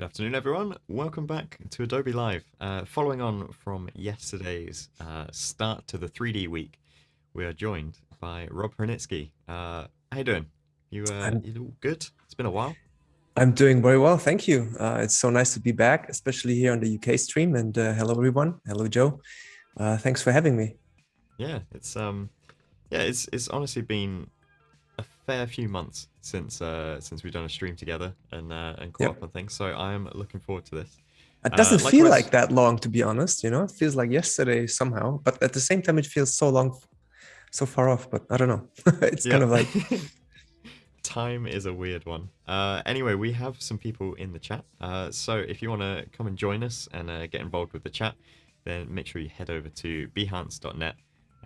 Good afternoon, everyone. Welcome back to Adobe Live. Following on from yesterday's start to the 3D week, we are joined by Rob Hranitzky. How you doing? I'm You all good? It's been a while. I'm doing very well, thank you. It's so nice to be back, especially here on the UK stream. And hello, everyone. Hello, Joe. Thanks for having me. Yeah, it's honestly been a fair few months since we've done a stream together and caught up Yep. on things. So I am looking forward to this. It doesn't feel Likewise, like that long, to be honest. It feels like yesterday somehow, but at the same time, it feels so long, so far off. But I don't know. It's yeah. kind of like, Time is a weird one. Anyway, we have some people in the chat. So if you want to come and join us and get involved with the chat, then make sure you head over to behance.net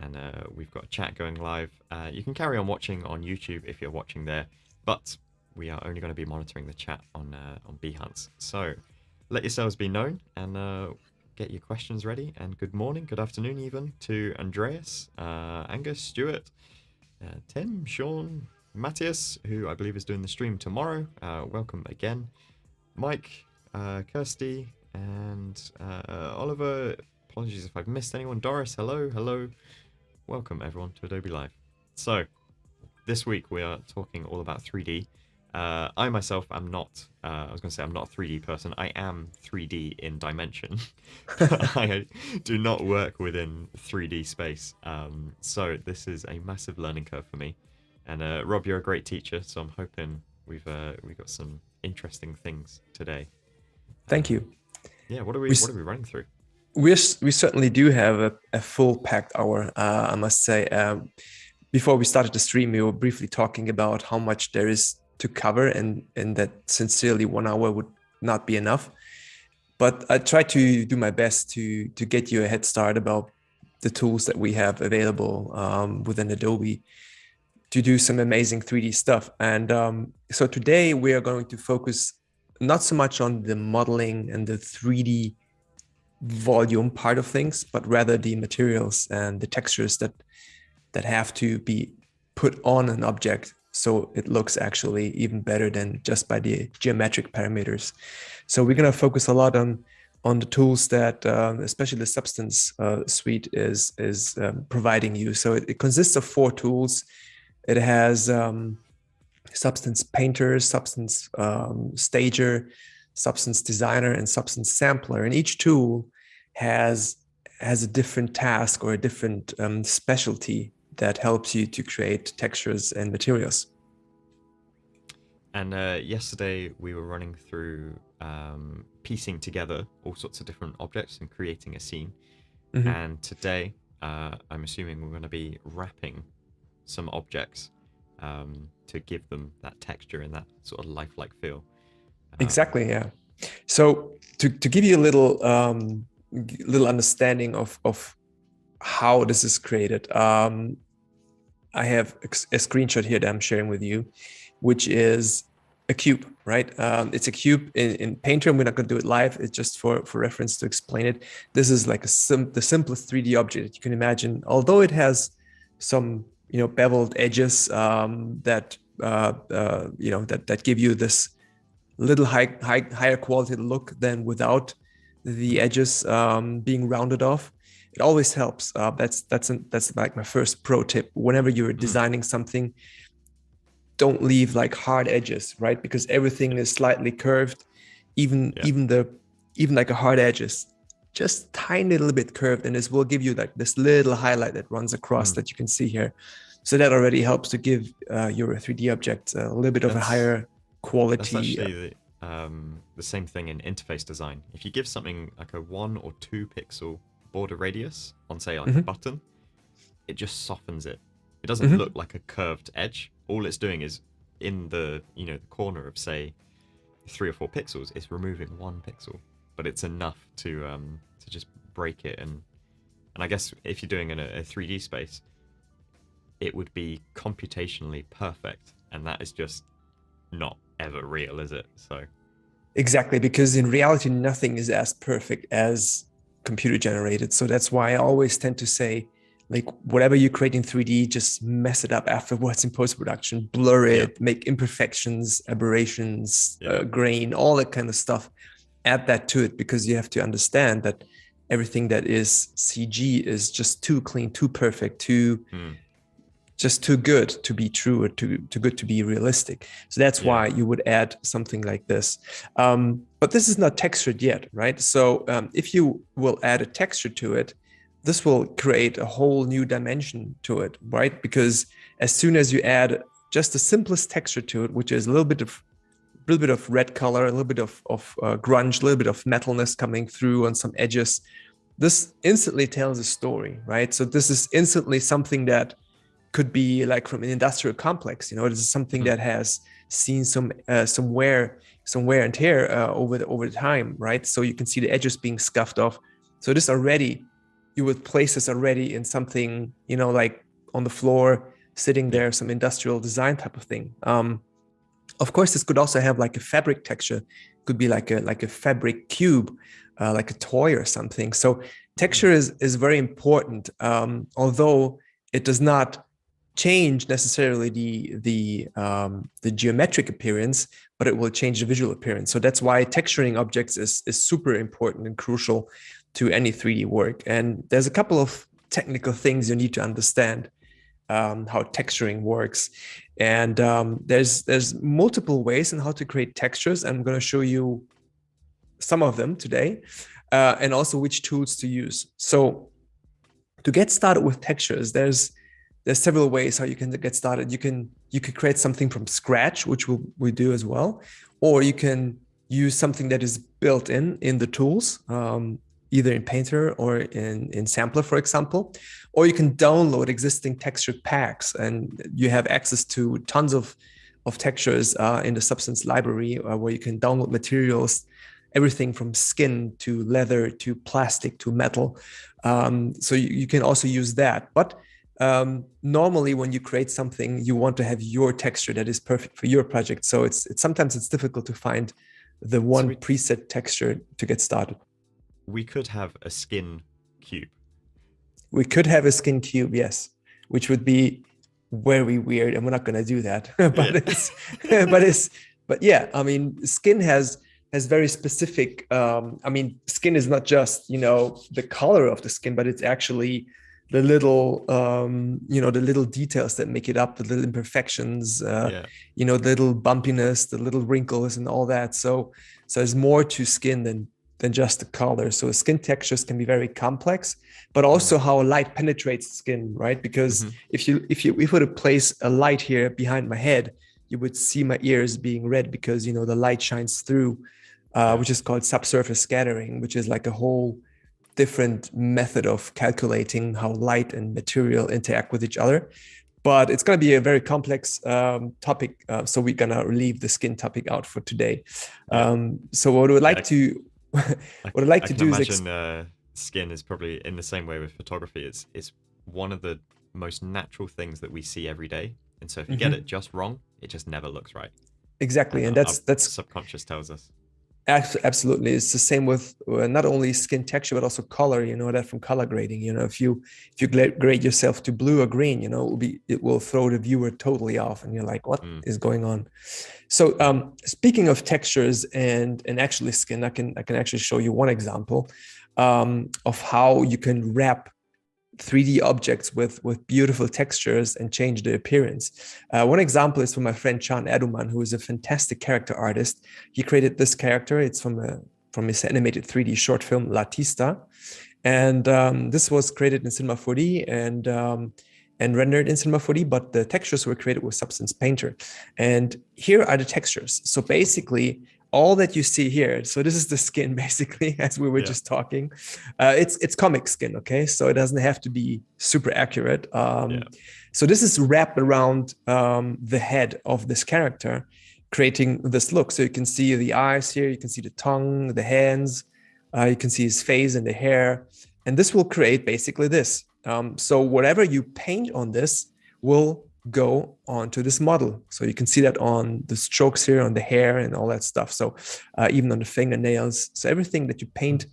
and we've got a chat going live. You can carry on watching on YouTube if you're watching there, but we are only going to be monitoring the chat on Behance. So let yourselves be known and get your questions ready. And good morning, good afternoon even to Andreas, Angus, Stuart, Tim, Sean, Matthias, who I believe is doing the stream tomorrow. Welcome again. Mike, Kirsty, and Oliver. Apologies if I've missed anyone. Doris, hello, hello. Welcome everyone to Adobe Live. So, this week we are talking all about 3D. I myself am not, I was going to say I'm not a 3D person. I am 3D in dimension. I do not work within 3D space. So this is a massive learning curve for me. And Rob, you're a great teacher, so I'm hoping we've got some interesting things today. thank you. Yeah, We, what are we running through? we certainly do have a full packed hour, I must say. Before we started the stream, we were briefly talking about how much there is to cover, and that sincerely 1 hour would not be enough. But I try to do my best to get you a head start about the tools that we have available within Adobe to do some amazing 3D stuff. And so today we are going to focus not so much on the modeling and the 3D volume part of things, but rather the materials and the textures that have to be put on an object so it looks actually even better than just by the geometric parameters. So we're going to focus a lot on the tools that especially the Substance suite is providing you. So it consists of 4 tools. It has Substance Painter, Substance Stager, Substance Designer, and Substance Sampler. And each tool has a different task or a different specialty that helps you to create textures and materials. And yesterday we were running through piecing together all sorts of different objects and creating a scene. Mm-hmm. And today, I'm assuming we're going to be wrapping some objects to give them that texture and that sort of lifelike feel. Exactly, yeah. So to give you a little understanding of how this is created, I have a screenshot here that I'm sharing with you, which is a cube, right? It's a cube in Painter. We're not going to do it live. It's just for reference to explain it. This is like the simplest 3D object that you can imagine, although it has some beveled edges that that give you this little higher quality look than without the edges being rounded off. It always helps. That's like my first pro tip. Whenever you're designing something, don't leave like hard edges, right? Because everything is slightly curved, even like a hard edges, just tiny little bit curved, and this will give you like this little highlight that runs across that you can see here. So that already helps to give your 3D object a little bit of a higher quality. That's actually the same thing in interface design. If you give something like a 1 or 2 pixel border radius on, say, like a button, it just softens it. It doesn't look like a curved edge. All it's doing is in the the corner of, say, 3 or 4 pixels, it's removing 1 pixel, but it's enough to just break it. And I guess if you're doing in a 3D space, it would be computationally perfect, and that is just not ever real, is it? So exactly, because in reality nothing is as perfect as computer generated. So that's why I always tend to say, like whatever you create in 3D, just mess it up afterwards in post-production, blur Yeah. it, make imperfections, aberrations, Yeah. grain, all that kind of stuff. Add that to it, because you have to understand that everything that is CG is just too clean, too perfect, just too good to be true, or too good to be realistic. So that's why you would add something like this. But this is not textured yet, right? So if you will add a texture to it, this will create a whole new dimension to it, right? Because as soon as you add just the simplest texture to it, which is a little bit of red color, a little bit of grunge, a little bit of metalness coming through on some edges, this instantly tells a story, right? So this is instantly something that could be like from an industrial complex. This is something that has seen some wear and tear over the time, right? So you can see the edges being scuffed off. So this already, you would place this already in something, like on the floor, sitting there, some industrial design type of thing. Of course, this could also have like a fabric texture. It could be like a fabric cube, like a toy or something. So texture is very important, although it does not change necessarily the geometric appearance, but it will change the visual appearance. So that's why texturing objects is super important and crucial to any 3D work. And there's a couple of technical things you need to understand how texturing works. And there's multiple ways in how to create textures. I'm going to show you some of them today, and also which tools to use. So to get started with textures, there's several ways how you can get started. You could create something from scratch, which we do as well, or you can use something that is built in the tools, either in Painter or in Sampler, for example, or you can download existing textured packs, and you have access to tons of textures in the Substance library, where you can download materials, everything from skin to leather to plastic to metal. So you can also use that. But normally when you create something, you want to have your texture that is perfect for your project. So it's sometimes it's difficult to find the one preset texture to get started. We could have a skin cube. We could have a skin cube, yes, which would be very weird, and we're not going to do that. But yeah, I mean, skin has very specific. I mean, skin is not just the color of the skin, but it's actually the little the little details that make it up, the little imperfections, the little bumpiness, the little wrinkles, and all that. So there's more to skin than just the color. So skin textures can be very complex, but also how light penetrates skin, right? Because if you were to place a light here behind my head, you would see my ears being red, because the light shines through, which is called subsurface scattering, which is like a whole different method of calculating how light and material interact with each other. But it's going to be a very complex topic, so we're going to leave the skin topic out for today. So what I would like to do is skin is probably in the same way with photography. It's one of the most natural things that we see every day, and so if you get it just wrong, it just never looks right. Exactly, and that's subconscious tells us. Absolutely, it's the same with not only skin texture but also color. That from color grading. If you grade yourself to blue or green, it will throw the viewer totally off, and you're like, what is going on? So speaking of textures and actually skin, I can actually show you one example of how you can wrap 3D objects with beautiful textures and change the appearance. One example is from my friend Can Erduman, who is a fantastic character artist. He created this character. It's from his animated 3D short film Latista, and this was created in Cinema 4D and rendered in Cinema 4D, but the textures were created with Substance Painter. And here are the textures. So basically, all that you see here, so this is the skin basically, as we were just talking. It's comic skin, okay? So it doesn't have to be super accurate. So this is wrapped around the head of this character, creating this look. So you can see the eyes here, you can see the tongue, the hands, you can see his face and the hair. And this will create basically this. So whatever you paint on this will go onto this model. So you can see that on the strokes here, on the hair and all that stuff. So even on the fingernails. So everything that you paint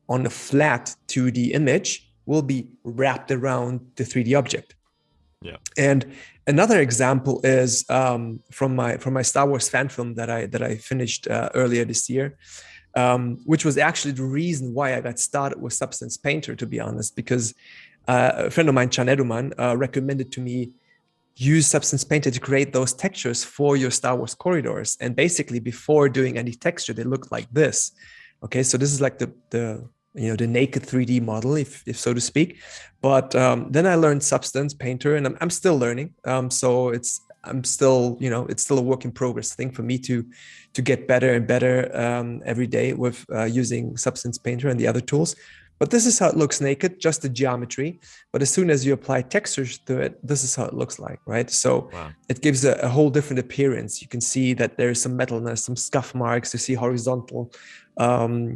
on a flat 2D image will be wrapped around the 3D object. Yeah. And another example is from my Star Wars fan film that I finished earlier this year, which was actually the reason why I got started with Substance Painter, to be honest, because a friend of mine, Can Eduman, recommended to me use Substance Painter to create those textures for your Star Wars corridors. And basically, before doing any texture, they look like this. Okay, so this is like the naked 3D model, if so to speak. But then I learned Substance Painter, and I'm still learning. So it's still a work in progress thing for me to get better and better every day with using Substance Painter and the other tools. But this is how it looks naked, just the geometry. But as soon as you apply textures to it, this is how it looks like, right? So Wow. it gives a whole different appearance. You can see that there's some metalness, some scuff marks. You see horizontal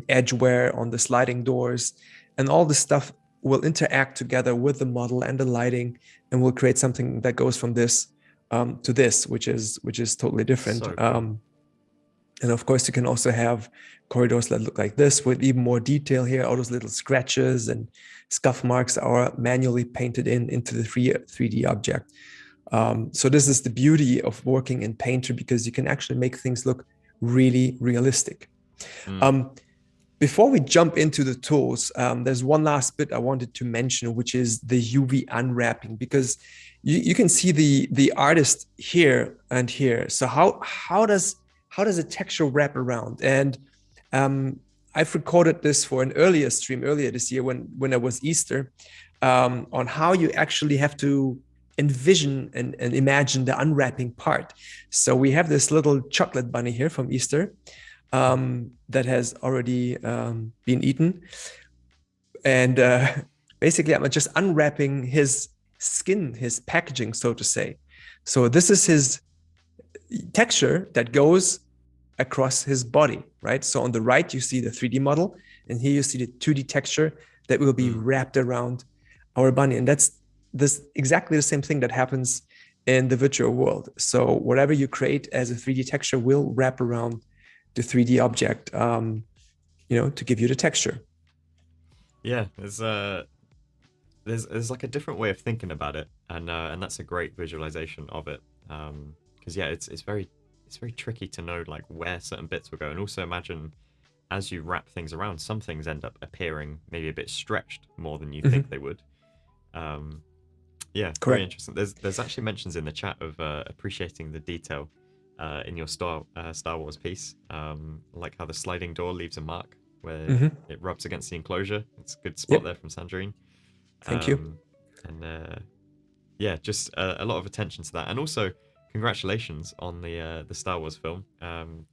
edgeware on the sliding doors, and all this stuff will interact together with the model and the lighting, and will create something that goes from this to this, which is totally different. So cool. And of course, you can also have corridors that look like this with even more detail here. All those little scratches and scuff marks are manually painted into the 3D object. So this is the beauty of working in Painter, because you can actually make things look really realistic. Before we jump into the tools, there's one last bit I wanted to mention, which is the UV unwrapping, because you can see the artist here and here. So how does a texture wrap around? And I've recorded this for an earlier stream earlier this year when it was Easter, on how you actually have to envision and imagine the unwrapping part. So we have this little chocolate bunny here from Easter that has already been eaten. And basically, I'm just unwrapping his skin, his packaging, so to say. So this is his texture that goes across his body, right? So on the right, you see the 3D model, and here you see the 2D texture that will be wrapped around our bunny. And that's exactly the same thing that happens in the virtual world. So whatever you create as a 3D texture will wrap around the 3D object, to give you the texture. Yeah, there's like a different way of thinking about it, and that's a great visualization of it. Because it's very tricky to know like where certain bits will go, and also imagine as you wrap things around, some things end up appearing maybe a bit stretched more than you think they would. Yeah, very interesting. There's actually mentions in the chat of appreciating the detail in your Star Wars piece, like how the sliding door leaves a mark where it rubs against the enclosure. It's a good spot there from Sandrine. Thank you. And yeah, just a lot of attention to that, and also congratulations on the Star Wars film.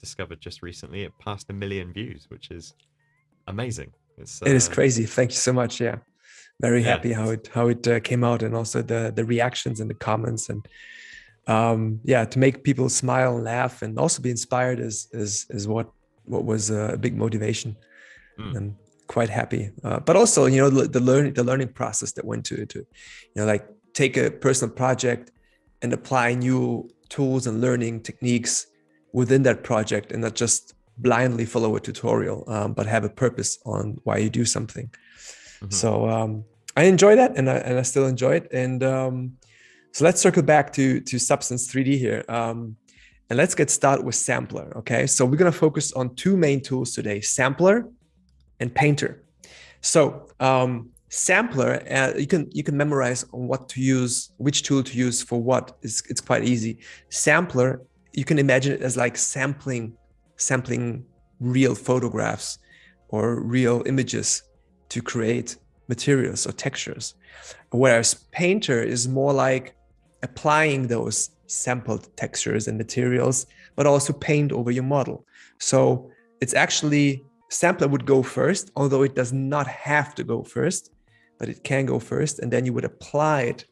Discovered just recently, it passed 1 million views, which is amazing. It is crazy. Thank you so much. Yeah, very happy how it came out, and also the reactions and the comments, and to make people smile and laugh and also be inspired is what was a big motivation. And quite happy, but also the learning process that went to like take a personal project and apply new tools and learning techniques within that project, and not just blindly follow a tutorial, but have a purpose on why you do something. So I enjoy that, and I still enjoy it. And so let's circle back to Substance 3D here, and let's get started with Sampler. Okay, so we're gonna focus on two main tools today: Sampler and Painter. So Sampler, you can memorize on what to use, which tool to use for what. It's quite easy. Sampler, you can imagine it as like sampling real photographs or real images to create materials or textures, whereas Painter is more like applying those sampled textures and materials, but also paint over your model. So it's actually, Sampler would go first, although it does not have to go first, but it can go first, and then you would apply it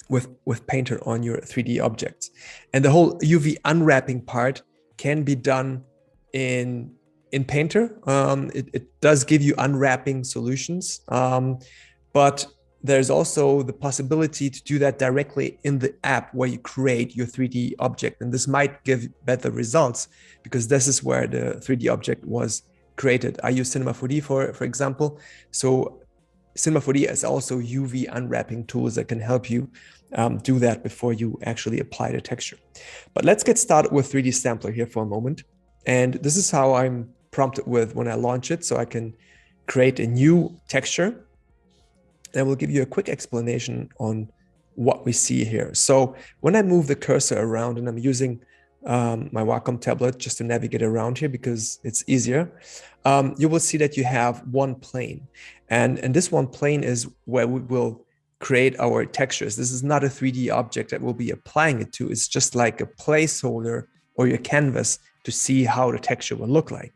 with Painter on your 3D objects. And the whole UV unwrapping part can be done in Painter. It does give you unwrapping solutions, but there's also the possibility to do that directly in the app where you create your 3D object. And this might give better results because this is where the 3D object was created. I use Cinema 4D for example. So Cinema 4D is also UV unwrapping tools that can help you do that before you actually apply the texture. But let's get started with 3D Sampler here for a moment. And this is how I'm prompted with when I launch it. So I can create a new texture. And I will give you a quick explanation on what we see here. So when I move the cursor around, and I'm using my Wacom tablet just to navigate around here because it's easier, you will see that you have one plane. And this one plane is where we will create our textures. This is not a 3D object that we'll be applying it to. It's just like a placeholder or your canvas to see how the texture will look like.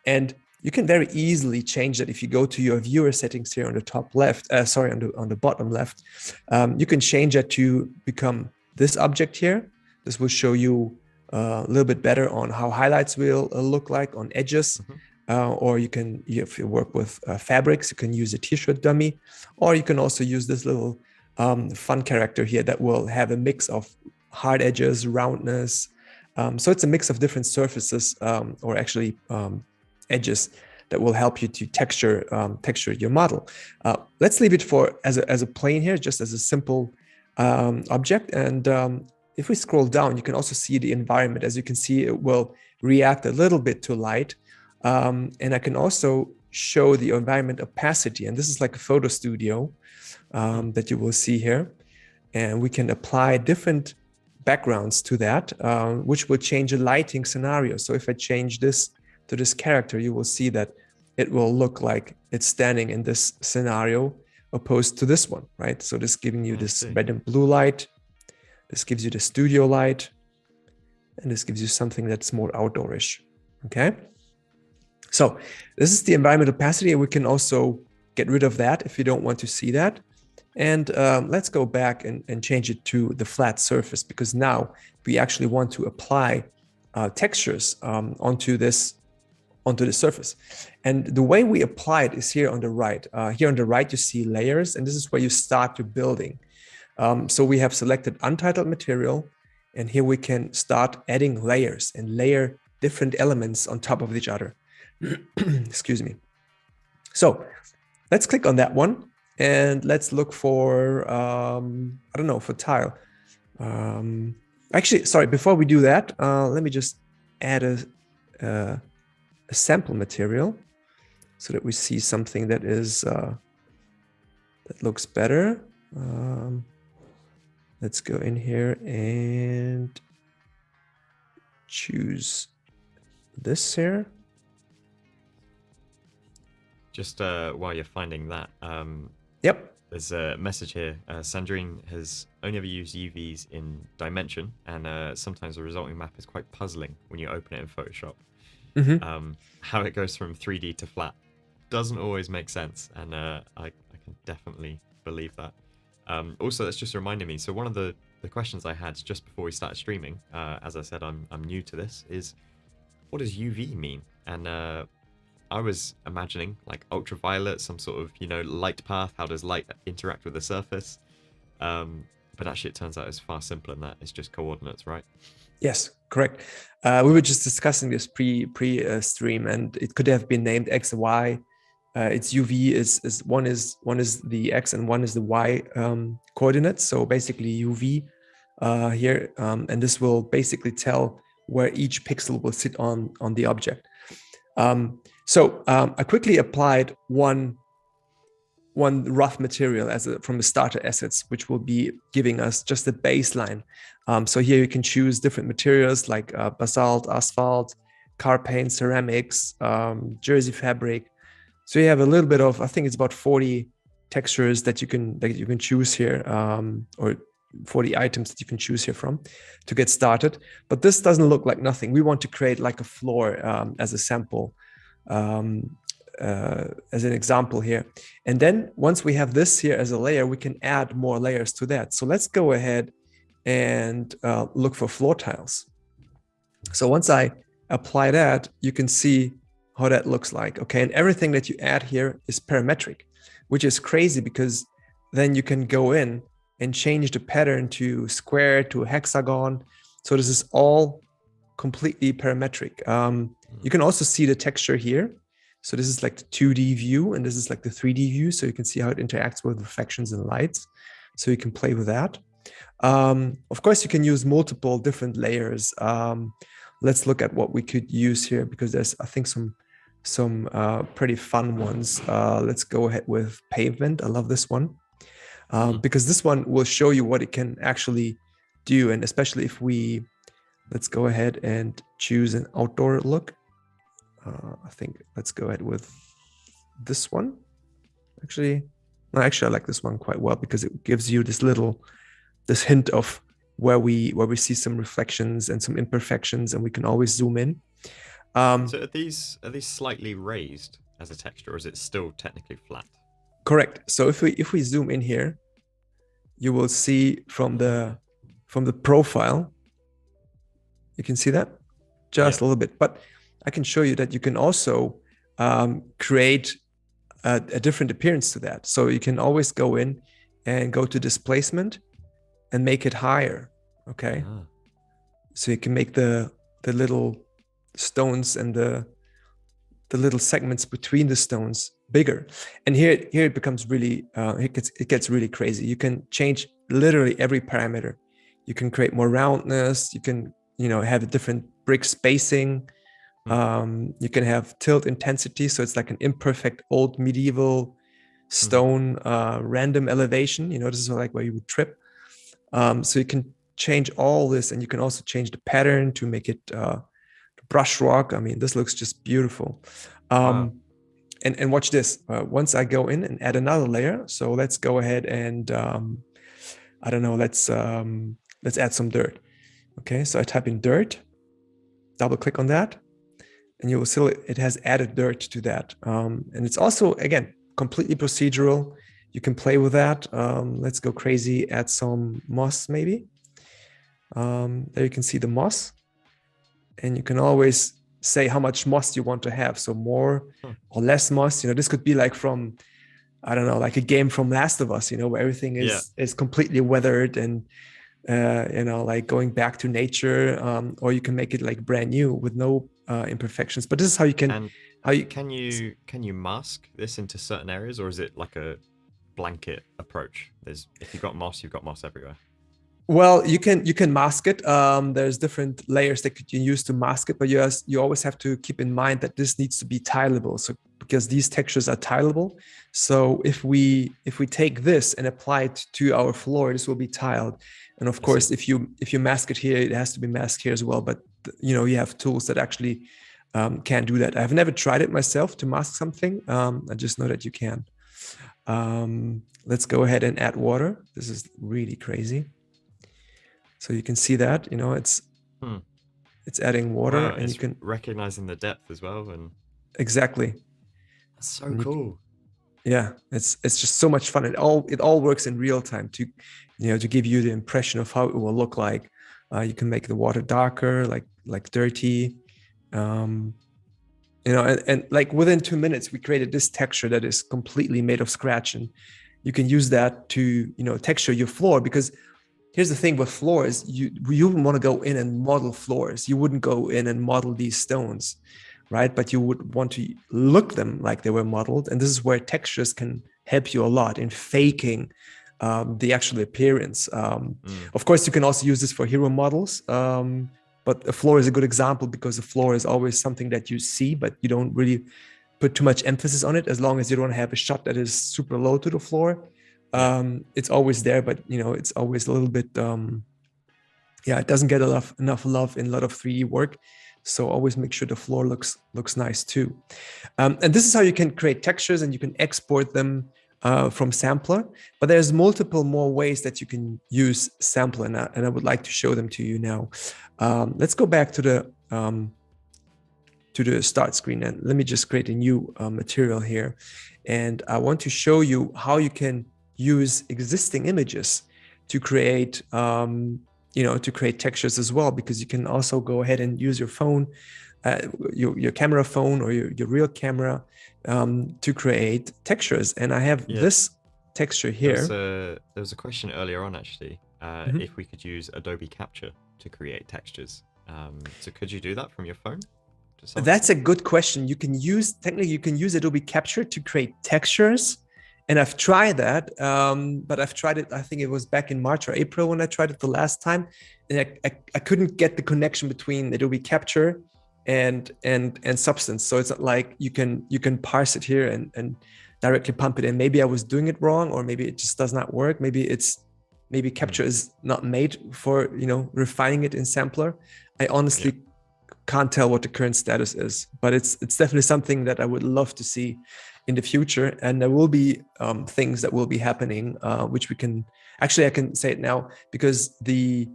And you can very easily change that if you go to your viewer settings here on the top left, on the bottom left. You can change that to become this object here. This will show you a little bit better on how highlights will look like on edges. Or you can, if you work with fabrics, you can use a t-shirt dummy, or you can also use this little fun character here that will have a mix of hard edges, roundness. So it's a mix of different surfaces, or actually edges that will help you to texture your model. Let's leave it as a plane here, just as a simple object. And if we scroll down, you can also see the environment. As you can see, it will react a little bit to light. And I can also show the environment opacity. And this is like a photo studio that you will see here. And we can apply different backgrounds to that, which will change the lighting scenario. So if I change this to this character, you will see that it will look like it's standing in this scenario opposed to this one, right? So this giving you this red and blue light. This gives you the studio light. And this gives you something that's more outdoorish, okay? So this is the environment opacity, and we can also get rid of that if you don't want to see that. And let's go back and change it to the flat surface, because now we actually want to apply textures onto the surface. And the way we apply it is here on the right. Here on the right, you see layers, and this is where you start your building. So we have selected untitled material, and here we can start adding layers and layer different elements on top of each other. Excuse me. So let's click on that one and let's look for, I don't know, for tile. Actually, sorry, before we do that, let me just add a sample material so that we see something that is, that looks better. Let's go in here and choose this here. Just while you're finding that, yep. There's a message here. Sandrine has only ever used UVs in Dimension, and sometimes the resulting map is quite puzzling when you open it in Photoshop. How it goes from 3D to flat doesn't always make sense, and I can definitely believe that. Also, that's just reminding me. So one of the questions I had just before we started streaming, as I said, I'm new to this, is what does UV mean? And I was imagining like ultraviolet, some sort of, light path. How does light interact with the surface? But actually it turns out it's far simpler than that. It's just coordinates, right? Yes, correct. We were just discussing this pre-stream, and it could have been named X and Y. Its UV is one is the X and one is the Y coordinates. So basically UV here, and this will basically tell where each pixel will sit on the object. So I quickly applied one rough material from the starter assets, which will be giving us just a baseline. So here you can choose different materials like basalt, asphalt, car paint, ceramics, jersey fabric. So you have a little bit of, I think it's about 40 textures that you can choose here, or 40 items that you can choose here from to get started. But this doesn't look like nothing. We want to create like a floor as a sample, as an example here. And then once we have this here as a layer, we can add more layers to that. So let's go ahead and look for floor tiles. So once I apply that, you can see how that looks like. Okay, and everything that you add here is parametric, which is crazy because then you can go in and change the pattern to square, to hexagon. So this is all completely parametric. You can also see the texture here. So this is like the 2D view, and this is like the 3D view. So you can see how it interacts with reflections and lights. So you can play with that. Of course, you can use multiple different layers. Let's look at what we could use here, because there's, I think, some pretty fun ones. Let's go ahead with pavement. I love this one, because this one will show you what it can actually do. And especially if let's go ahead and choose an outdoor look. I think let's go ahead with this one. Actually, I like this one quite well, because it gives you this hint of where we see some reflections and some imperfections, and we can always zoom in. So are these slightly raised as a texture, or is it still technically flat? Correct. So if we zoom in here, you will see from the profile, you can see that just a little bit. But I can show you that you can also create a different appearance to that. So you can always go in and go to displacement and make it higher. Okay. So you can make the little stones and the little segments between the stones bigger. And here it becomes really, it gets really crazy. You can change literally every parameter. You can create more roundness. You can, have a different brick spacing. You can have tilt intensity. So it's like an imperfect old medieval stone, random elevation. This is like where you would trip. So you can change all this, and you can also change the pattern to make it brush rock. I mean, this looks just beautiful. Wow. And watch this. Once I go in and add another layer, so let's go ahead and I don't know. Let's add some dirt. Okay, so I type in dirt, double click on that, and you will see it has added dirt to that. And it's also, again, completely procedural. You can play with that. Let's go crazy, add some moss maybe. There you can see the moss. And you can always say how much moss you want to have. So more or less moss. This could be like from, I don't know, like a game from Last of Us, where everything is completely weathered and, like going back to nature. Or you can make it like brand new with no imperfections. But this is how you can... And can you mask this into certain areas, or is it like a blanket approach? If you've got moss everywhere. Well, you can mask it. There's different layers that you can use to mask it, but you always have to keep in mind that this needs to be tileable. So because these textures are tileable, so if we take this and apply it to our floor, this will be tiled. And of course, if you mask it here, it has to be masked here as well. But you have tools that actually can do that. I've never tried it myself to mask something. I just know that you can. Let's go ahead and add water. This is really crazy. So you can see that, it's adding water. Wow, and you can recognizing the depth as well. And exactly. That's so cool. Yeah, it's just so much fun. It all works in real time to give you the impression of how it will look like. You can make the water darker, like dirty. And like within 2 minutes, we created this texture that is completely made of scratch, and you can use that to texture your floor. Because here's the thing with floors, you wouldn't want to go in and model floors. You wouldn't go in and model these stones, right? But you would want to look them like they were modeled. And this is where textures can help you a lot in faking the actual appearance. Of course, you can also use this for hero models. But a floor is a good example, because the floor is always something that you see, but you don't really put too much emphasis on it, as long as you don't have a shot that is super low to the floor. It's always there, but it's always a little bit it doesn't get enough love in a lot of 3D work. So always make sure the floor looks nice too. And this is how you can create textures, and you can export them from Sampler. But there's multiple more ways that you can use Sampler, and I would like to show them to you now. Let's go back to the start screen, and let me just create a new material here. And I want to show you how you can use existing images to create to create textures as well, because you can also go ahead and use your phone, your camera phone, or your real camera to create textures. And I have this texture here. There was a question earlier on, actually, if we could use Adobe Capture to create textures. So could you do that from your phone? to some That's a extent? good question. Technically you can use Adobe Capture to create textures. And I've tried that, but I've tried it, I think it was back in March or April when I tried it the last time. And I couldn't get the connection between Adobe Capture and Substance. So it's not like you can parse it here and directly pump it in. Maybe I was doing it wrong, or maybe it just does not work. Maybe Capture is not made for, refining it in Sampler. I honestly can't tell what the current status is, but it's definitely something that I would love to see in the future. And there will be things that will be happening, which I can say it now, because the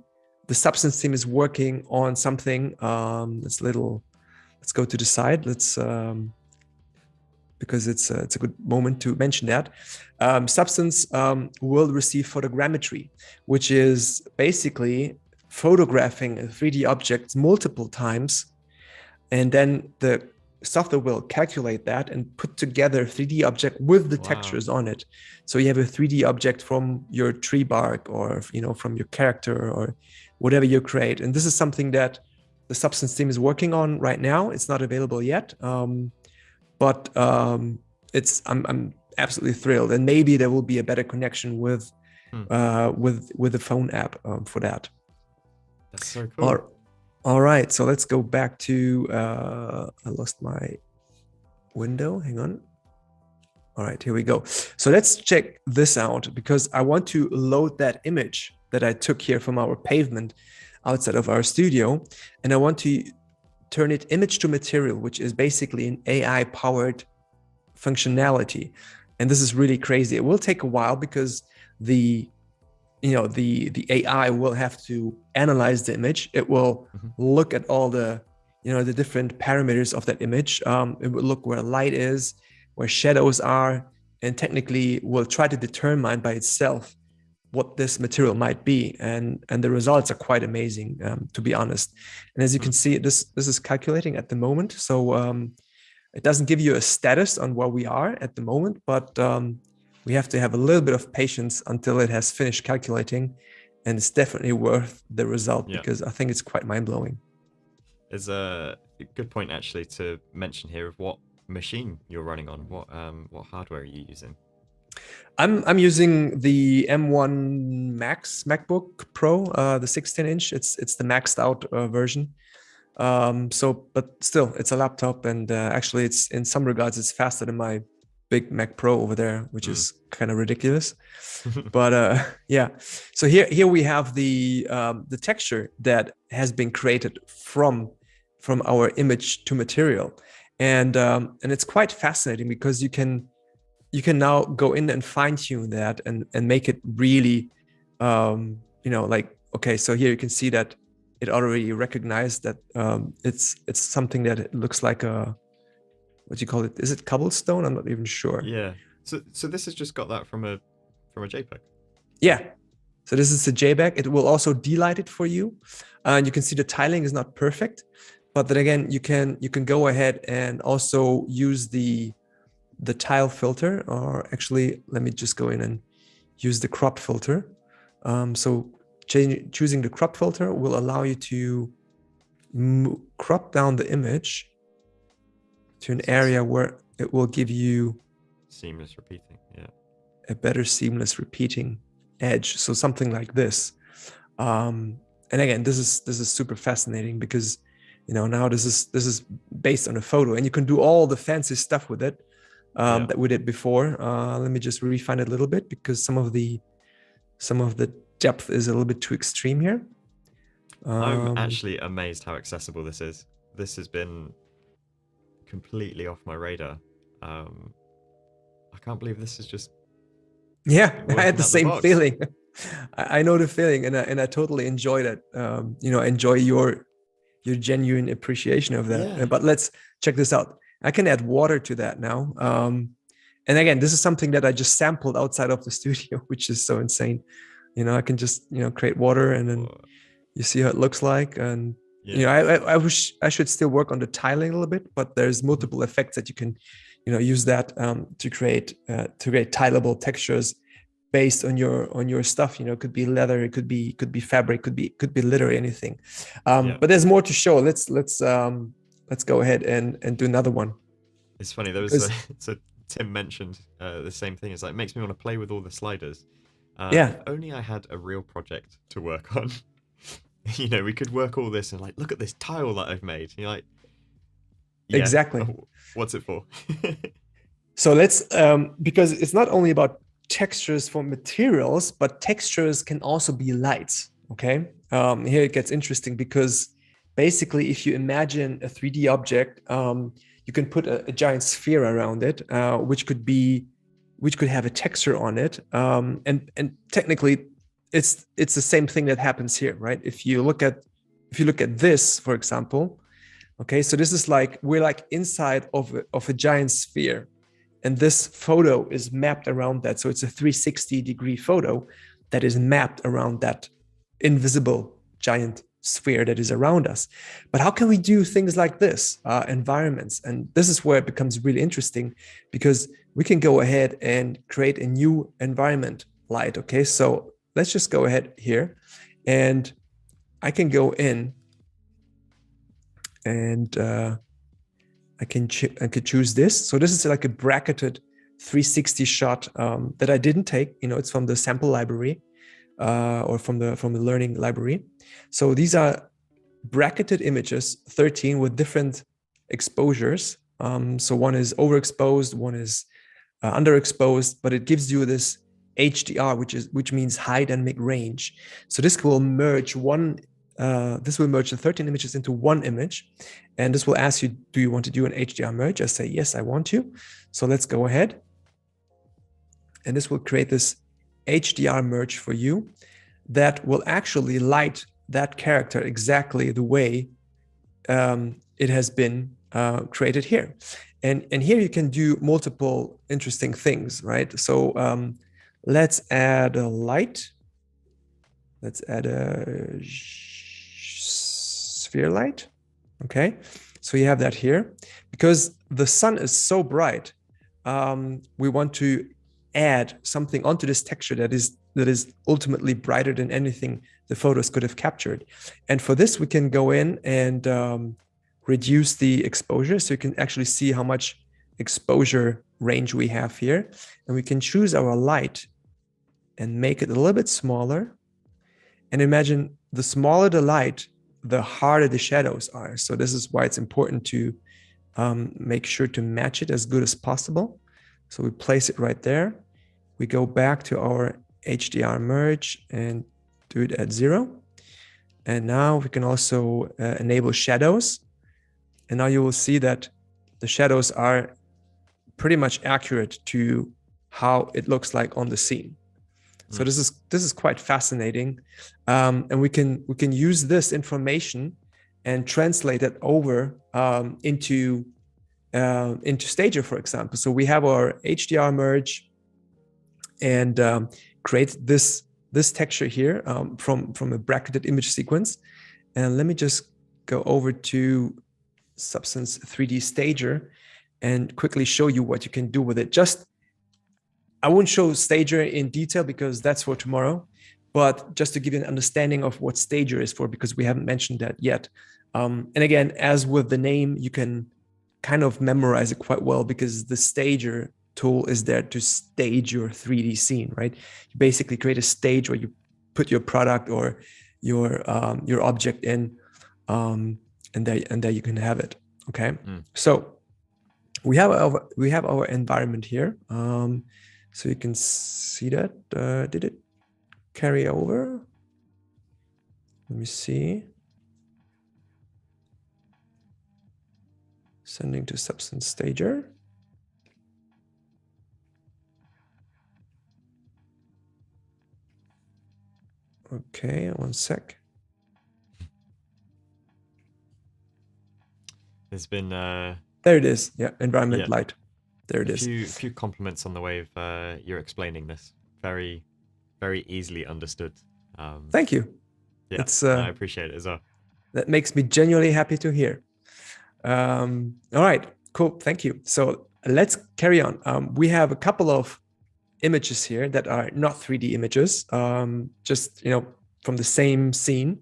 Substance team is working on something. Let's go to the side. Because it's a good moment to mention that. Substance will receive photogrammetry, which is basically photographing 3D objects multiple times, and then the software will calculate that and put together a 3D object with the textures on it. So you have a 3D object from your tree bark, or from your character, or whatever you create. And this is something that the Substance team is working on right now. It's not available yet, but I'm absolutely thrilled. And maybe there will be a better connection with the phone app for that. That's so cool. All right, so let's go back to, I lost my window, hang on. All right, here we go. So let's check this out, because I want to load that image that I took here from our pavement outside of our studio. And I want to turn it image to material, which is basically an AI powered functionality. And this is really crazy. It will take a while, because the AI will have to analyze the image. It will look at all the different parameters of that image. It will look where light is, where shadows are, and technically will try to determine by itself what this material might be. And the results are quite amazing, to be honest. And as you can see, this is calculating at the moment. So it doesn't give you a status on where we are at the moment, but we have to have a little bit of patience until it has finished calculating. And it's definitely worth the result, because I think it's quite mind-blowing. There's a good point actually to mention here of what machine you're running on. What hardware are you using? I'm using the M1 Max MacBook Pro, the 16-inch. It's the maxed out version. But still, it's a laptop, and actually, it's in some regards it's faster than my big Mac Pro over there, which is kind of ridiculous. But yeah, so here we have the texture that has been created from our image to material, and it's quite fascinating, because you can now go in and fine tune that and make it really, like, okay, so here you can see that it already recognized that it's something that it looks like a, what do you call it? Is it cobblestone? I'm not even sure. Yeah. So this has just got that from a JPEG. Yeah. So this is a JPEG. It will also delight it for you, and you can see the tiling is not perfect, but then again, you can go ahead and also use the tile filter, or actually, let me just go in and use the crop filter. So choosing the crop filter will allow you to crop down the image to an area where it will give you seamless repeating, a better seamless repeating edge. So something like this. And again, this is super fascinating, because now this is based on a photo, and you can do all the fancy stuff with it that we did before. Let me just refine it a little bit, because some of the depth is a little bit too extreme here. I'm actually amazed how accessible this is. This has been completely off my radar. I can't believe this is just I had the same feeling. I know the feeling, and I totally enjoyed it. Enjoy your genuine appreciation of that. But let's check this out. I can add water to that now. And again, this is something that I just sampled outside of the studio, which is so insane. I can just create water, and then you see how it looks like. And I wish I should still work on the tiling a little bit, but there's multiple effects that you can use that to create tileable textures based on your stuff. It could be leather, it could be fabric, could be literally anything. But there's more to show. Let's let's go ahead and do another one. It's funny. There was Because so Tim mentioned the same thing. It's like it makes me want to play with all the sliders. yeah, If only I had a real project to work on. You know, we could work all this and like, look at this tile that I've made. You're like, yeah, exactly. what's it for? So let's, because it's not only about textures for materials, but textures can also be lights. Okay. Here it gets interesting because basically, if you imagine a 3D object, you can put a giant sphere around it, which could have a texture on it. And technically, it's the same thing that happens here, right? If you look at this, for example, okay, so this is like we're like inside of a giant sphere, and this photo is mapped around that. So it's a 360-degree photo that is mapped around that invisible giant sphere that is around us. But how can we do things like this, environments? And this is where it becomes really interesting, because we can go ahead and create a new environment light. Okay, so let's just go ahead here, and I can go in and I could choose this. So this is like a bracketed 360 shot that I didn't take. You know, it's from the sample library or from the learning library. So these are bracketed images, 13 with different exposures. So one is overexposed, one is underexposed, but it gives you this HDR, which means high dynamic range. So this will merge the 13 images into one image, and this will ask you, do you want to do an HDR merge? I say yes, I want to. So let's go ahead, and this will create this HDR merge for you that will actually light that character exactly the way it has been created here. And here you can do multiple interesting things, right? So let's add a light. Let's add a sphere light. Okay, so you have that here. Because the sun is so bright, we want to add something onto this texture that is ultimately brighter than anything the photos could have captured. And for this, we can go in and reduce the exposure, so you can actually see how much exposure range we have here. And we can choose our light and make it a little bit smaller. And imagine, the smaller the light, the harder the shadows are. So this is why it's important to make sure to match it as good as possible. So we place it right there. We go back to our HDR merge and do it at 0. And now we can also enable shadows. And now you will see that the shadows are pretty much accurate to how it looks like on the scene. So this is quite fascinating, and we can use this information and translate it over into Stager, for example. So we have our HDR merge and create this texture here from a bracketed image sequence. And let me just go over to Substance 3D Stager and quickly show you what you can do with it. I won't show Stager in detail because that's for tomorrow, but just to give you an understanding of what Stager is for, because we haven't mentioned that yet. And again, as with the name, you can kind of memorize it quite well, because the Stager tool is there to stage your 3D scene, right? You basically create a stage where you put your product or your object in, and there you can have it. Okay, so we have our environment here. So you can see that. Did it carry over? Let me see. Sending to Substance Stager. Okay, one sec. There's been there it is. Yeah, environment light. There it is. A few compliments on the way of you're explaining this. Very, very easily understood. Thank you. Yeah, I appreciate it as well. That makes me genuinely happy to hear. All right, cool. Thank you. So let's carry on. We have a couple of images here that are not 3D images, just from the same scene.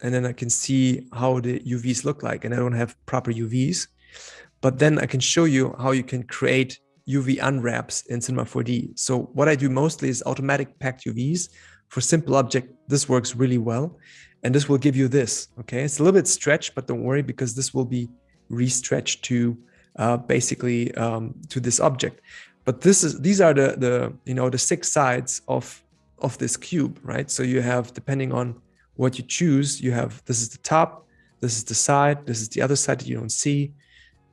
and then I can see how the UVs look like, and I don't have proper UVs. But then I can show you how you can create UV unwraps in Cinema 4D. So what I do mostly is automatic packed UVs. For simple object, this works really well. And this will give you this, okay? It's a little bit stretched, but don't worry, because this will be re-stretched to basically to this object. But these are the 6 sides of this cube, right? So you have, depending on what you choose, you have, this is the top, this is the side, this is the other side that you don't see.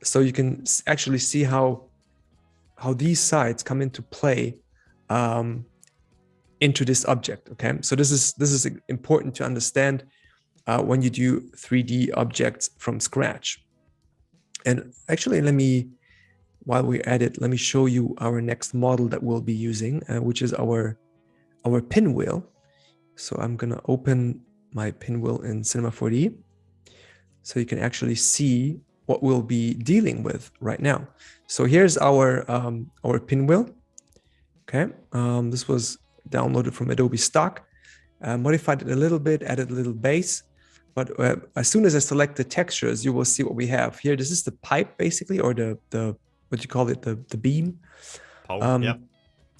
So you can actually see how these sides come into play into this object. Okay, so this is important to understand when you do 3D objects from scratch. And actually, while we're at it, let me show you our next model that we'll be using, which is our pinwheel. So I'm gonna open my pinwheel in Cinema 4D, so you can actually see what we'll be dealing with right now. So here's our pinwheel. Okay, this was downloaded from Adobe stock, modified it a little bit, added a little base. But as soon as I select the textures, you will see what we have here. This is the pipe, basically, or the what you call it, the beam. Pole, yeah.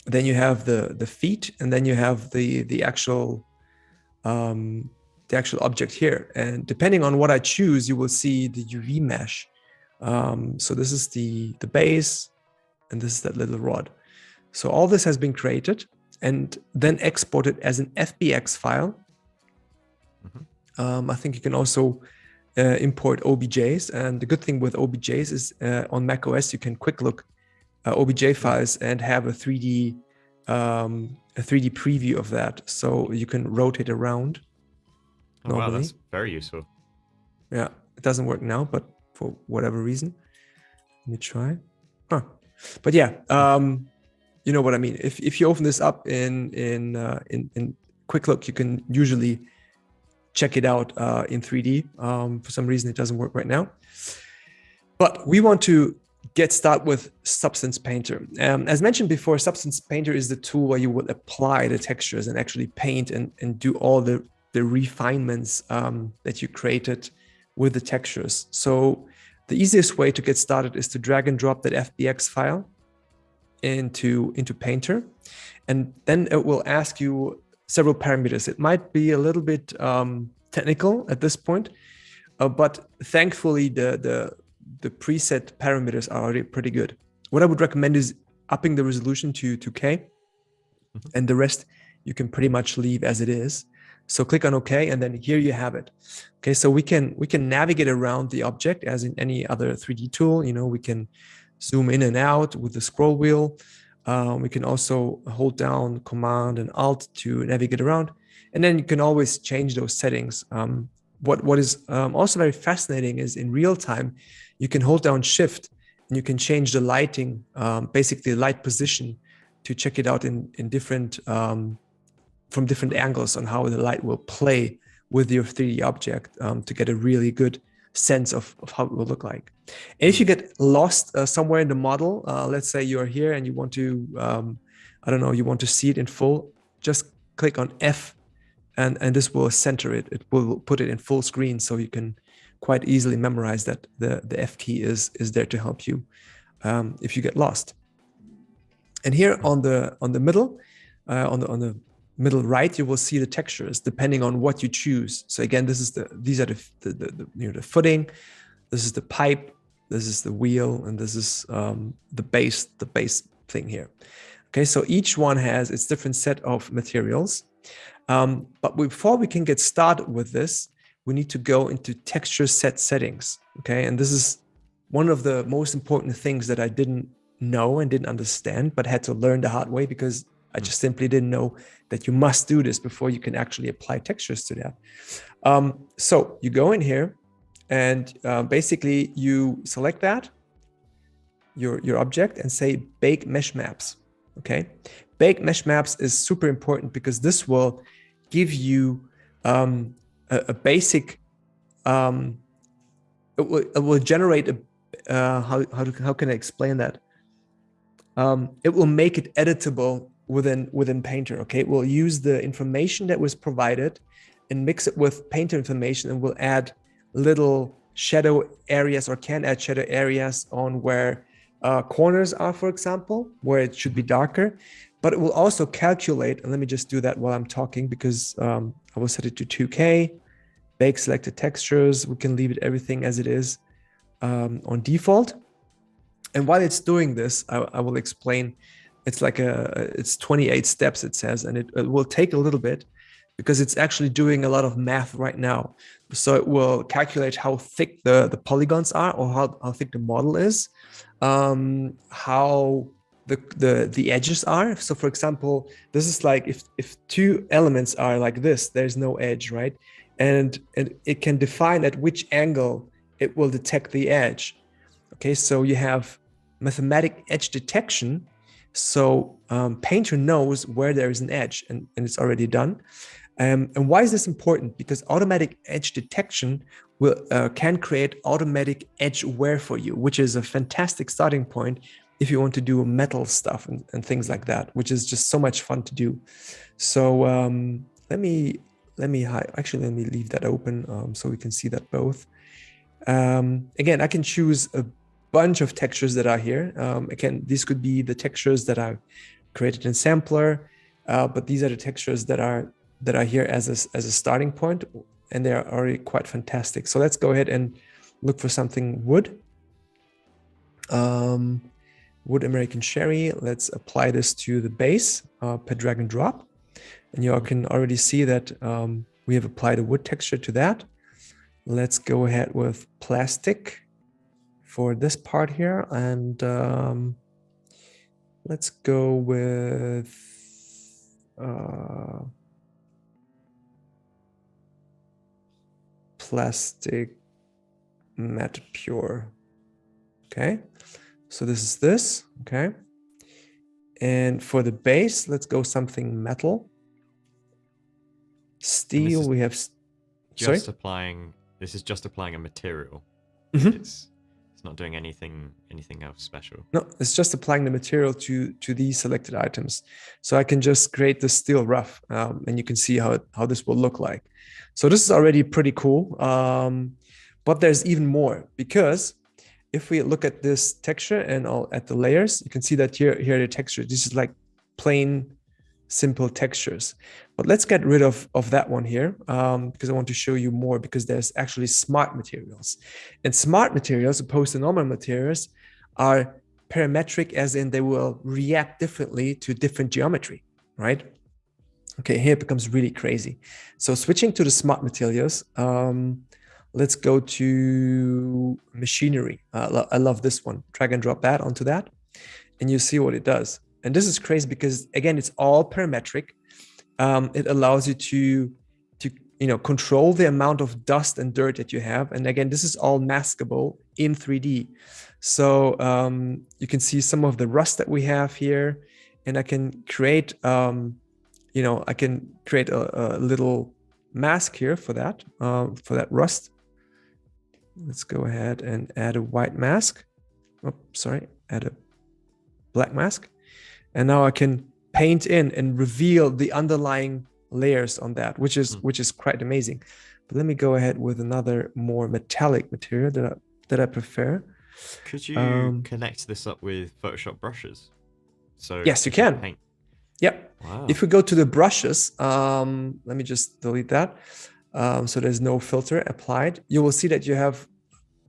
Then you have the feet, and then you have the actual object here. And depending on what I choose, you will see the UV mesh. So this is the base, and this is that little rod. So all this has been created and then exported as an FBX file. I think you can also import OBJs. And the good thing with OBJs is on macOS, you can quick look OBJ files and have a 3D preview of that. So you can rotate around. Oh, wow, that's very useful. Yeah, it doesn't work now, but for whatever reason, let me try. Huh. But yeah, you know what I mean. If you open this up in quick look, you can usually check it out in 3D. For some reason, it doesn't work right now. But we want to get started with Substance Painter. As mentioned before, Substance Painter is the tool where you will apply the textures and actually paint and do all the refinements that you created with the textures. So the easiest way to get started is to drag and drop that FBX file into Painter, and then it will ask you several parameters. It might be a little bit technical at this point, but thankfully the preset parameters are already pretty good. What I would recommend is upping the resolution to 2K, and the rest you can pretty much leave as it is. So click on OK, and then here you have it. Okay, so we can navigate around the object as in any other 3D tool. You know, we can zoom in and out with the scroll wheel. We can also hold down Command and Alt to navigate around, and then you can always change those settings. What is also very fascinating is in real time, you can hold down Shift and you can change the lighting, basically light position, to check it out in different from different angles on how the light will play with your 3D object to get a really good sense of how it will look like. And if you get lost somewhere in the model, let's say you're here and you want to, I don't know, you want to see it in full, just click on F and this will center it. It will put it in full screen, so you can quite easily memorize that the F key is there to help you if you get lost. And here on the middle, on the middle right, you will see the textures depending on what you choose. So again, these are the footing, this is the pipe, this is the wheel, and this is the base thing here. Okay, so each one has its different set of materials. But before we can get started with this, we need to go into texture set settings. Okay, and this is one of the most important things that I didn't know and didn't understand, but had to learn the hard way, because I just simply didn't know that you must do this before you can actually apply textures to that. So you go in here and basically you select that, your object, and say Bake Mesh Maps. Okay, Bake Mesh Maps is super important because this will give you a basic, it will generate how can I explain that? It will make it editable within Painter. Okay, it will use the information that was provided and mix it with painter information, and we'll add little shadow areas, or can add shadow areas on where corners are, for example, where it should be darker. But it will also calculate, and let me just do that while I'm talking, because I will set it to 2K, bake selected textures. We can leave it everything as it is on default. And while it's doing this, I will explain. It's like it's 28 steps, it says, and it will take a little bit because it's actually doing a lot of math right now. So it will calculate how thick the polygons are, or how thick the model is, how the edges are. So for example, this is like if two elements are like this, there's no edge, right? And it can define at which angle it will detect the edge. Okay, so you have mathematic edge detection. So Painter knows where there is an edge, and it's already done. And why is this important? Because automatic edge detection can create automatic edgeware for you, which is a fantastic starting point if you want to do metal stuff and things like that, which is just so much fun to do. So let me leave that open so we can see that both. Again, I can choose a bunch of textures that are here. Again, these could be the textures that I've created in Sampler, but these are the textures that are here as a starting point, and they are already quite fantastic. So let's go ahead and look for something wood. Wood American Cherry. Let's apply this to the base per drag and drop. And you all can already see that we have applied a wood texture to that. Let's go ahead with plastic for this part here. And let's go with plastic matte pure. Okay, so this is this. Okay, and for the base, let's go something metal. Steel, we have just applying. This is just applying a material. Mm-hmm. It's not doing anything else special. No, it's just applying the material to these selected items. So I can just create the steel rough, and you can see how this will look like. So this is already pretty cool. But there's even more, because if we look at this texture and at the layers, you can see that here are the textures. This is like plain, simple textures. But let's get rid of that one here, because I want to show you more, because there's actually smart materials. And smart materials, opposed to normal materials, are parametric, as in they will react differently to different geometry, right? Okay, here it becomes really crazy. So switching to the smart materials, let's go to machinery. I love this one. Drag and drop that onto that, and you see what it does. And this is crazy because, again, it's all parametric. It allows you to control the amount of dust and dirt that you have. And again, this is all maskable in 3D. So you can see some of the rust that we have here, and I can create a little mask here for that rust. Let's go ahead and add a white mask. Oh, sorry, add a black mask. And now I can paint in and reveal the underlying layers on that, which is quite amazing. But let me go ahead with another more metallic material that I prefer. Could you connect this up with Photoshop brushes? So yes, you can. Paint. Yep. Wow. If we go to the brushes, let me just delete that. So there's no filter applied. You will see that you have,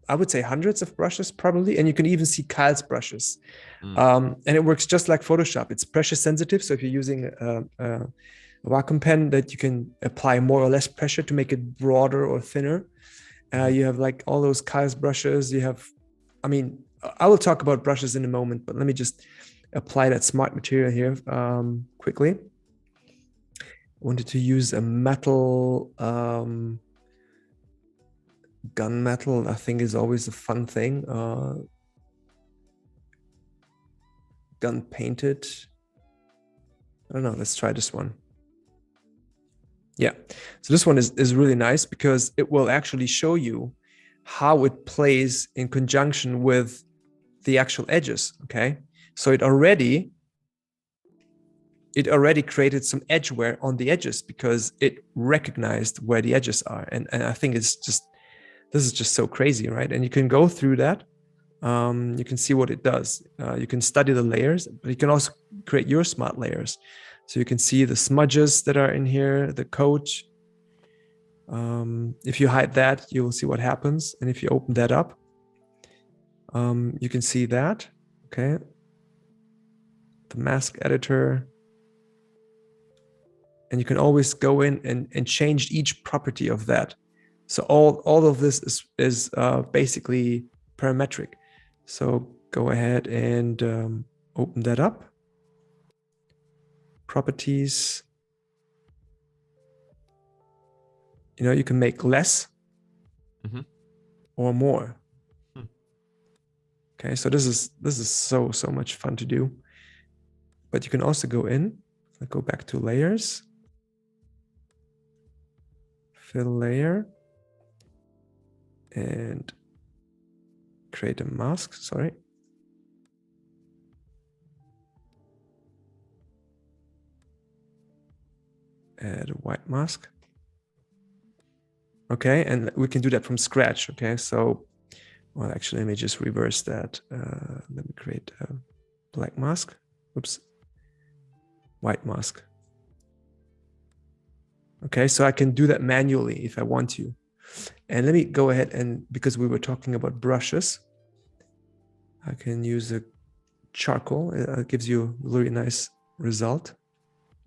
I would say, hundreds of brushes probably, and you can even see Kyle's brushes. And it works just like Photoshop. It's pressure sensitive. So if you're using a Wacom pen, that you can apply more or less pressure to make it broader or thinner. You have like all those Kyle's brushes. You have, I will talk about brushes in a moment, but let me just apply that smart material here quickly. I wanted to use a metal, gunmetal, I think, is always a fun thing. Gun painted. I don't know, let's try this one. Yeah, so this one is really nice because it will actually show you how it plays in conjunction with the actual edges, okay? So it already it already created some edgeware on the edges because it recognized where the edges are. And I think this is just so crazy, right? And you can go through that. You can see what it does. You can study the layers, but you can also create your smart layers. So you can see the smudges that are in here, the coat. If you hide that, you will see what happens. And if you open that up, you can see that, okay? The mask editor. And you can always go in and change each property of that. So all of this is basically parametric. So go ahead and open that up. Properties. You know, you can make less or more. Okay, so this is so much fun to do. But you can also go in, go back to layers, fill layer, and create a mask, sorry. Add a white mask. Okay, and we can do that from scratch, okay? So, well, actually, let me just reverse that. Let me create a black mask. Oops. White mask. Okay, so I can do that manually if I want to. And let me go ahead and, because we were talking about brushes, I can use a charcoal. It gives you a really nice result.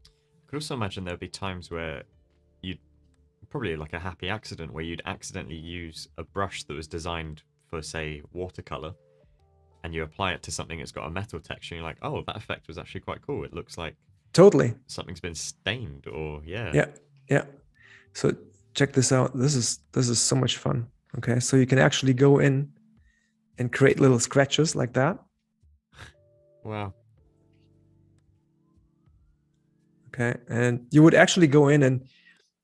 I could also imagine there'd be times where you'd probably like a happy accident where you'd accidentally use a brush that was designed for, say, watercolor, and you apply it to something that's got a metal texture, and you're like, oh, that effect was actually quite cool. It looks like totally something's been stained, or yeah. So check this out. This is so much fun. Okay, so you can actually go in and create little scratches like that. Wow. Okay, and you would actually go in and,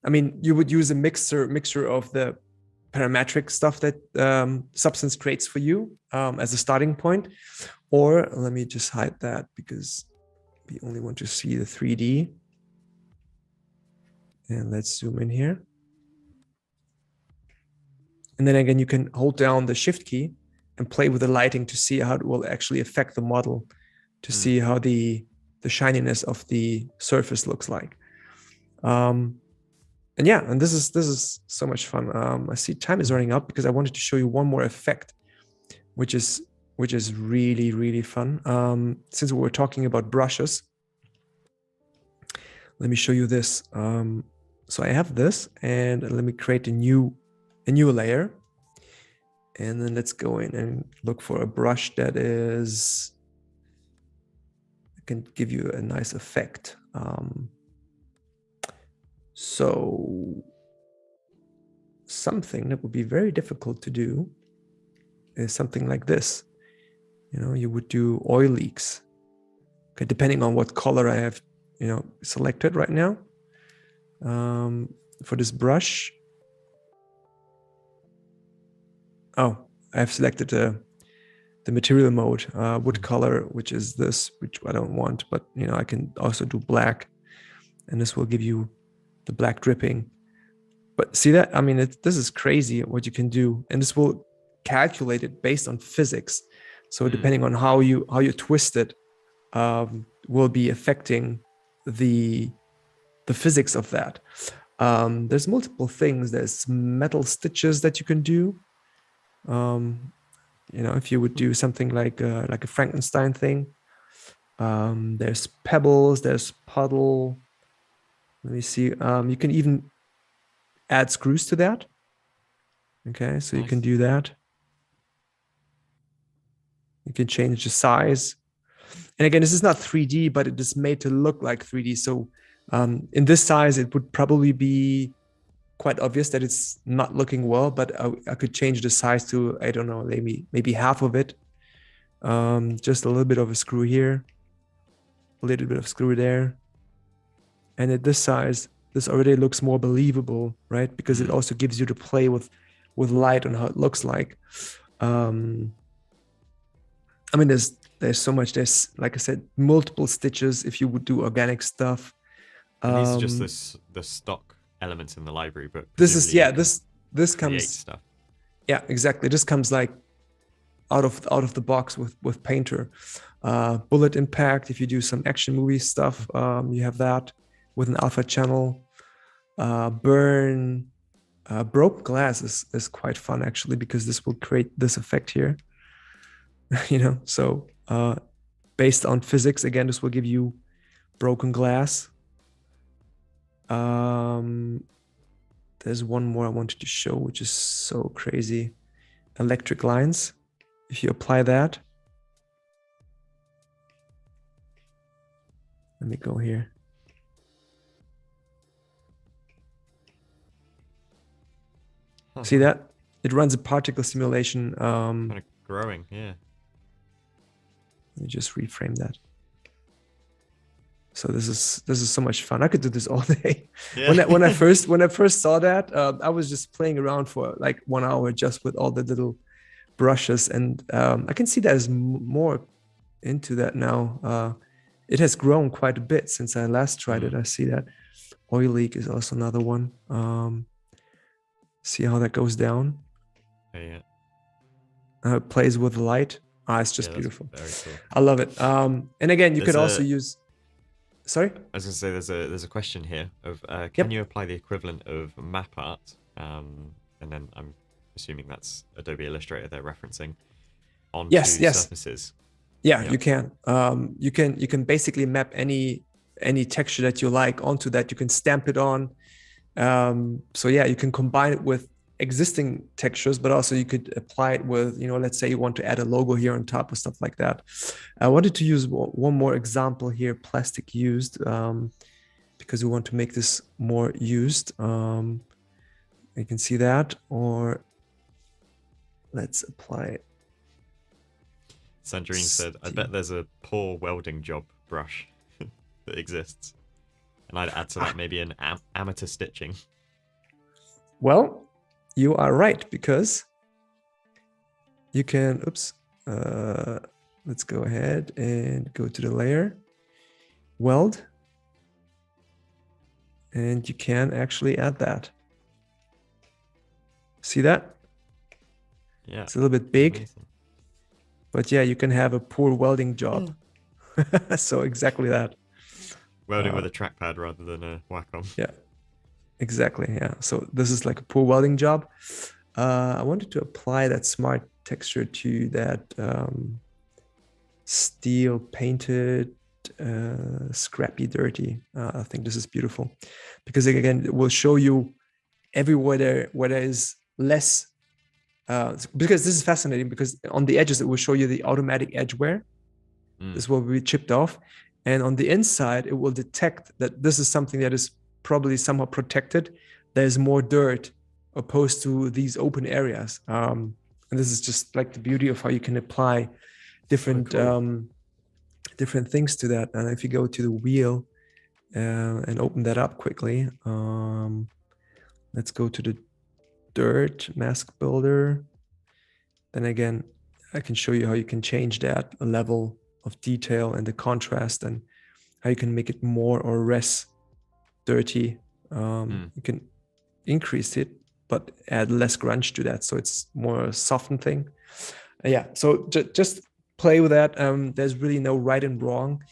I mean, you would use a mixture of the parametric stuff that Substance creates for you as a starting point. Or let me just hide that because we only want to see the 3D. And let's zoom in here. And then again, you can hold down the Shift key and play with the lighting to see how it will actually affect the model, to see how the shininess of the surface looks like. And yeah, and this is so much fun. I see time is running out because I wanted to show you one more effect, which is really fun. Since we were talking about brushes, let me show you this. So I have this, and let me create a new layer, and then let's go in and look for a brush that can give you a nice effect. So something that would be very difficult to do is something like this. You know, you would do oil leaks. Okay, depending on what color I have, selected right now. For this brush, I have selected the material mode, wood color, which is this, which I don't want, but I can also do black, and this will give you the black dripping. But see that? I mean, this is crazy what you can do, and this will calculate it based on physics. So depending on how you twist it, will be affecting the physics of that. There's multiple things. There's metal stitches that you can do. If you would do something like a Frankenstein thing. There's pebbles, there's puddle. Let me see. You can even add screws to that. Okay, so nice. You can do that. You can change the size. And again, this is not 3D, but it is made to look like 3D. So in this size, it would probably be quite obvious that it's not looking well, but I could change the size to, I don't know, maybe half of it. Just a little bit of a screw here, a little bit of screw there. And at this size, this already looks more believable, right? Because it also gives you to play with light on how it looks like. I mean, there's so much. There's, like I said, multiple stitches if you would do organic stuff. And these are just Um, the stock elements in the library, but this is, presumably you yeah, can this create comes, stuff. yeah, exactly. This comes like out of the box with Painter. Bullet impact. If you do some action movie stuff, you have that with an alpha channel. Burn. Broken glass is quite fun actually, because this will create this effect here. So based on physics, again, this will give you broken glass. There's one more I wanted to show, which is so crazy. Electric lines. If you apply that, let me go here. See that? It runs a particle simulation. Kind of growing, yeah. Let me just reframe that. So this is so much fun. I could do this all day. Yeah. When I first saw that, I was just playing around for like 1 hour just with all the little brushes, and I can see there's more into that now. It has grown quite a bit since I last tried it. I see that. Oil leak is also another one. See how that goes down? Yeah. It plays with the light. It's just beautiful. Very cool. I love it. And again, you could also use. Sorry? I was going to say there's a question here of can you apply the equivalent of map art? And then I'm assuming that's Adobe Illustrator they're referencing onto surfaces. Yeah, you can. You can basically map any texture that you like onto that. You can stamp it on. So yeah, you can combine it with existing textures, but also you could apply it with, let's say you want to add a logo here on top or stuff like that. I wanted to use one more example here, plastic used, because we want to make this more used. You can see that, or let's apply it. Sandrine said, I bet there's a poor welding job brush that exists. And I'd add to that maybe an amateur stitching. Well, you are right, because you can, let's go ahead and go to the layer, weld, and you can actually add that. See that? Yeah. It's a little bit big, amazing. But yeah, you can have a poor welding job. So exactly that. Welding with a trackpad rather than a Wacom. Yeah, exactly. Yeah. So this is like a poor welding job. I wanted to apply that smart texture to that steel painted, scrappy, dirty. I think this is beautiful, because again, it will show you everywhere where there is less. Because this is fascinating, because on the edges, it will show you the automatic edgeware. This will be chipped off. And on the inside, it will detect that this is something that is probably somehow protected. There's more dirt opposed to these open areas. And this is just like the beauty of how you can apply different different things to that. And if you go to the wheel and open that up quickly, let's go to the dirt mask builder. Then again, I can show you how you can change that level of detail and the contrast, and how you can make it more or less dirty. You can increase it, but add less grunge to that, so it's more a softened thing. Yeah, so just play with that. There's really no right and wrong.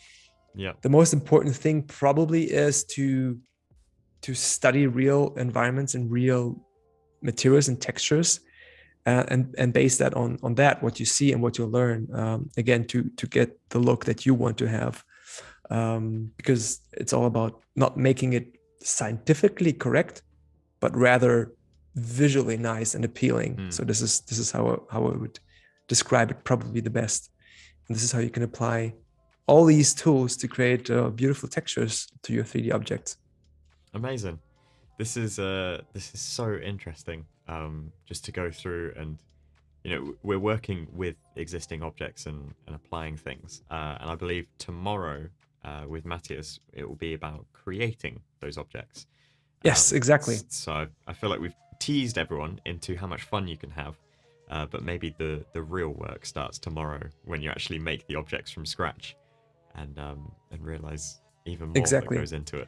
Yeah. The most important thing probably is to study real environments and real materials and textures, and base that on that, what you see and what you learn, again, to get the look that you want to have, because it's all about not making it scientifically correct, but rather visually nice and appealing. So this is how I would describe it probably the best. And this is how you can apply all these tools to create beautiful textures to your 3D objects. Amazing. This is so interesting. Just to go through, and we're working with existing objects and applying things. And I believe tomorrow with Matthias, it will be about creating those objects. Yes, exactly. So I feel like we've teased everyone into how much fun you can have but maybe the real work starts tomorrow when you actually make the objects from scratch, and realize even more that Exactly. goes into it.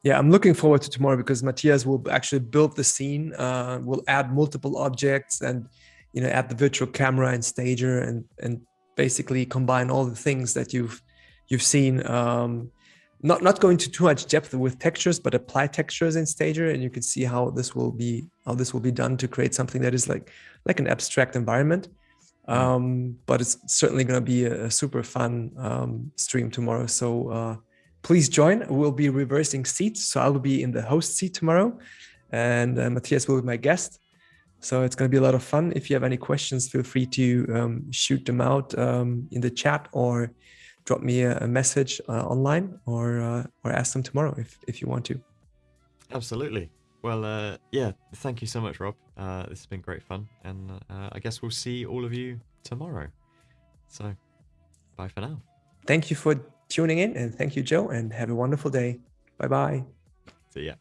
Yeah, I'm looking forward to tomorrow because Matthias will actually build the scene. Will add multiple objects and add the virtual camera and stager and basically combine all the things that you've seen. Not going to too much depth with textures, but apply textures in stager, and you can see how this will be done to create something that is like an abstract environment. But it's certainly going to be a super fun stream tomorrow. So please join. We'll be reversing seats. So I'll be in the host seat tomorrow, and Matthias will be my guest. So it's going to be a lot of fun. If you have any questions, feel free to shoot them out in the chat or drop me a message online or ask them tomorrow if you want to. Absolutely. Well, yeah, thank you so much, Rob. This has been great fun, and I guess we'll see all of you tomorrow. So, bye for now. Thank you for tuning in, and thank you, Joe, and have a wonderful day. Bye-bye. See ya.